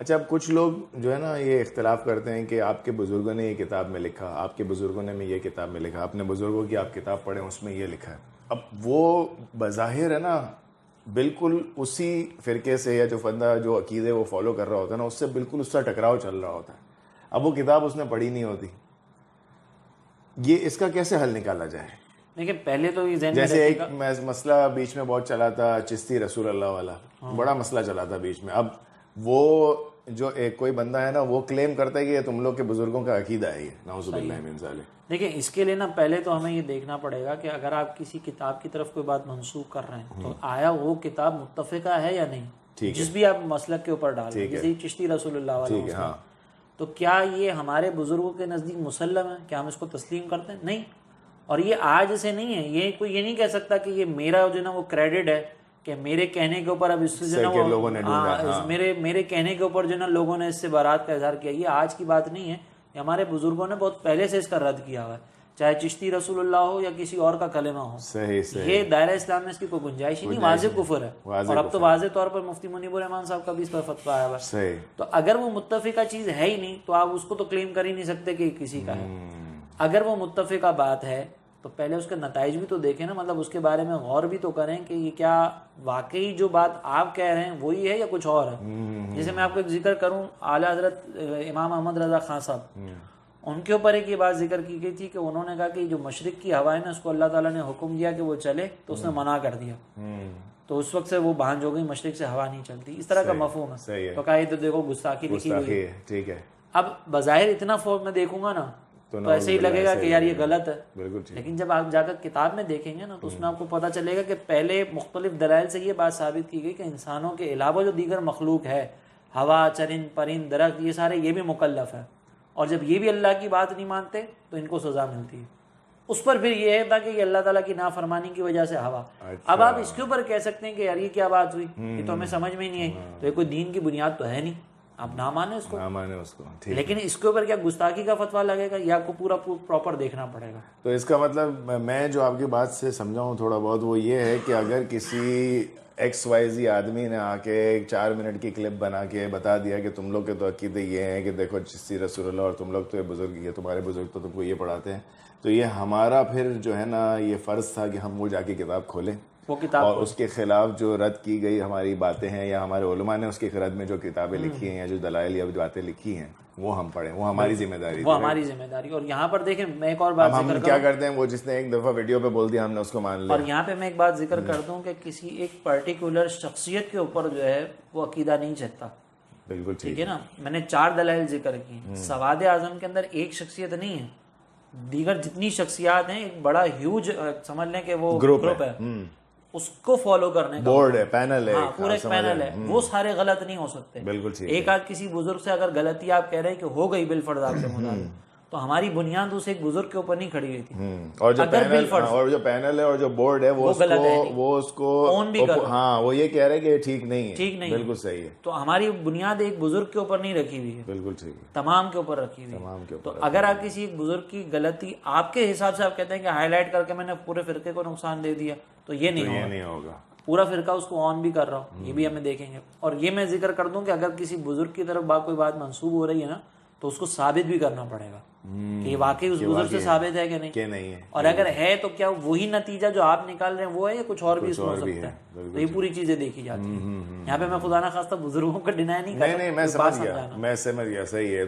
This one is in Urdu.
اچھا، اب کچھ لوگ جو ہے نا یہ اختلاف کرتے ہیں کہ آپ کے بزرگوں نے یہ کتاب میں لکھا، آپ کے بزرگوں نے یہ کتاب میں لکھا، اپنے بزرگوں کی آپ کتاب پڑھیں اس میں یہ لکھا ہے. اب وہ بظاہر ہے نا بالکل اسی فرقے سے یا جو بندہ جو عقیدے وہ فالو کر رہا ہوتا ہے نا اس سے بالکل اس کا ٹکراؤ چل رہا ہوتا ہے. اب وہ کتاب اس نے پڑھی نہیں ہوتی. یہ اس کا کیسے حل نکالا جائے؟ دیکھیں پہلے تو یہ ذہن میں جیسے ایک مسئلہ بیچ میں بہت چلا تھا چشتی رسول اللہ والا، بڑا مسئلہ چلا تھا بیچ میں. اب وہ جو ایک کوئی بندہ ہے نا وہ کلیم کرتا ہے کہ یہ تم لوگ کے بزرگوں کا عقیدہ ہے، یہ نعوذ باللہ من ذالک. دیکھیں اس کے لیے نا پہلے تو ہمیں یہ دیکھنا پڑے گا کہ اگر آپ کسی کتاب کی طرف کوئی بات منسوخ کر رہے ہیں تو آیا وہ کتاب متفقہ ہے یا نہیں، جس بھی آپ مسلک کے اوپر ڈال رہے ہیں. جیسے چشتی رسول اللہ والا تو کیا یہ ہمارے بزرگوں کے نزدیک مسلم ہے؟ کیا ہم اس کو تسلیم کرتے ہیں؟ نہیں. اور یہ آج سے نہیں ہے، یہ کوئی یہ نہیں کہہ سکتا کہ یہ میرا جو نا وہ کریڈٹ ہے کہ میرے کہنے کے اوپر اب اس سے جو نا میرے کہنے کے اوپر جو نا لوگوں نے اس سے برات کا اظہار کیا. یہ آج کی بات نہیں ہے، یہ ہمارے بزرگوں نے بہت پہلے سے اس کا رد کیا ہوا ہے، چاہے چشتی رسول اللہ ہو یا کسی اور کا کلمہ ہو. یہ دائرہ اسلام میں اس کی کوئی گنجائش ہی نہیں، واضح کفر ہے. اور اب تو واضح طور پر مفتی منیب الرحمان صاحب کا بھی اس پر فتویٰ آیا ہوا ہے. تو اگر وہ متفقہ چیز ہے ہی نہیں تو آپ اس کو تو کلیم کر ہی نہیں سکتے کہ کسی کا ہے. اگر وہ متفقہ بات ہے تو پہلے اس کے نتائج بھی تو دیکھیں نا، مطلب اس کے بارے میں غور بھی تو کریں کہ یہ کیا واقعی جو بات آپ کہہ رہے ہیں وہی ہے یا کچھ اور ہے. جیسے میں آپ کو ایک ذکر کروں، اعلیٰ حضرت امام احمد رضا خان صاحب، ان کے اوپر ایک یہ بات ذکر کی گئی تھی کہ انہوں نے کہا کہ جو مشرق کی ہوا ہے نا اس کو اللہ تعالیٰ نے حکم دیا کہ وہ چلے تو اس نے منع کر دیا، تو اس وقت سے وہ بانجھ ہو گئی، مشرق سے ہوا نہیں چلتی. اس طرح کا مفہوم ہے. تو کہا یہ تو دیکھو گستاخی لکھی ہوئی ہے. ٹھیک ہے. اب بظاہر اتنا فوق میں دیکھوں گا نا تو ایسے ہی لگے گا کہ یار یہ غلط ہے. لیکن جب آپ جا کر کتاب میں دیکھیں گے نا تو اس میں آپ کو پتہ چلے گا کہ پہلے مختلف دلائل سے یہ بات ثابت کی گئی کہ انسانوں کے علاوہ جو دیگر مخلوق ہے، ہوا، چرند، پرند، درخت، یہ سارے یہ بھی مکلف ہے. اور جب یہ بھی اللہ کی بات نہیں مانتے تو ان کو سزا ملتی ہے. اس پر پھر یہ ہے کہ یہ اللہ تعالیٰ کی نافرمانی کی وجہ سے ہوا. اب آپ اس کے اوپر کہہ سکتے ہیں کہ یار یہ کیا بات ہوئی، یہ تو ہمیں سمجھ میں ہی نہیں آئی. تو یہ کوئی دین کی بنیاد تو ہے نہیں، آپ نہ مانیں اس کو. لیکن اس کے اوپر کیا گستاخی کا فتویٰ لگے گا یا آپ کو پورا پراپر دیکھنا پڑے گا. تو اس کا مطلب میں جو آپ کی بات سے سمجھا ہوں تھوڑا بہت وہ یہ ہے کہ اگر کسی ایکس وائی زی آدمی نے آ کے 4 منٹ کی کلپ بنا کے بتا دیا کہ تم لوگ کے تو عقیدے یہ ہیں کہ دیکھو چشتی رسول اللہ اور تم لوگ تو یہ بزرگ یہ تمہارے بزرگ تو تم کو یہ پڑھاتے ہیں، تو یہ ہمارا پھر جو ہے نا یہ فرض تھا کہ ہم وہ جا کے کتاب کھولیں اور اس کے خلاف جو رد کی گئی ہماری باتیں ہیں یا ہمارے علماء نے اس کے رد میں جو کتابیں لکھی ہیں یا جو دلائل یا باتیں لکھی ہیں وہ ہم پڑھیں. وہ ہماری ذمہ داری، وہ ہماری ذمہ داری. اور یہاں پر دیکھیں میں ایک اور بات ہم کیا کرتے ہیں، وہ جس نے ایک دفعہ ویڈیو پہ بول دیا ہم نے اس کو مان لیا. اور یہاں پہ میں ایک بات ذکر کر دوں کہ کسی ایک پرٹیکولر شخصیت کے اوپر جو ہے وہ عقیدہ نہیں چلتا. بالکل ٹھیک ہے نا. میں نے 4 دلائل ذکر کی ہیں. سواد اعظم کے اندر ایک شخصیت نہیں ہے، دیگر جتنی شخصیات ہیں ایک بڑا ہیوج سمجھ لیں کہ وہ گروپ ہے، اس کو فالو کرنے کا بورڈ ہے، پینل ہے، پورا ایک پینل ہے. وہ سارے غلط نہیں ہو سکتے. بالکل ایک آدھ کسی بزرگ سے اگر غلطی آپ کہہ رہے ہیں کہ ہو گئی بالفرض آپ کے مطابق تو ہماری بنیاد اس ایک بزرگ کے اوپر نہیں کھڑی ہوئی تھی. اور جو پینل ہے اور جو بورڈ ہے وہ اس کو ہاں وہ یہ کہہ رہے کہ ٹھیک نہیں ہے. ٹھیک نہیں، بالکل صحیح ہے. تو ہماری بنیاد ایک بزرگ کے اوپر نہیں رکھی ہوئی ہے. بالکل ٹھیک ہے. تمام کے اوپر رکھی ہوئی ہے. تو اگر آپ کسی ایک بزرگ کی غلطی آپ کے حساب سے آپ کہتے ہیں کہ ہائی لائٹ کر کے میں نے پورے فرقے کو نقصان دے دیا تو یہ نہیں ہوگا. پورا فرقہ اس کو آن بھی کر رہا ہوں، یہ بھی ہمیں دیکھیں گے. اور یہ میں ذکر کر دوں کہ اگر کسی بزرگ کی طرف کوئی بات منسوب ہو رہی ہے نا تو اس کو ثابت بھی کرنا پڑے گا کہ یہ واقعی اس بزرگ سے ثابت ہے کہ نہیں ہے. اور اگر ہے تو کیا وہی نتیجہ جو آپ نکال رہے ہیں وہ ہے یا کچھ اور بھی اس میں ہو سکتا ہے. تو یہ پوری چیزیں دیکھی جاتی ہیں. یہاں پہ میں خدا نخواستہ بزرگوں کو ڈینائی نہیں کر رہا. میں سمجھ گیا صحیح ہے.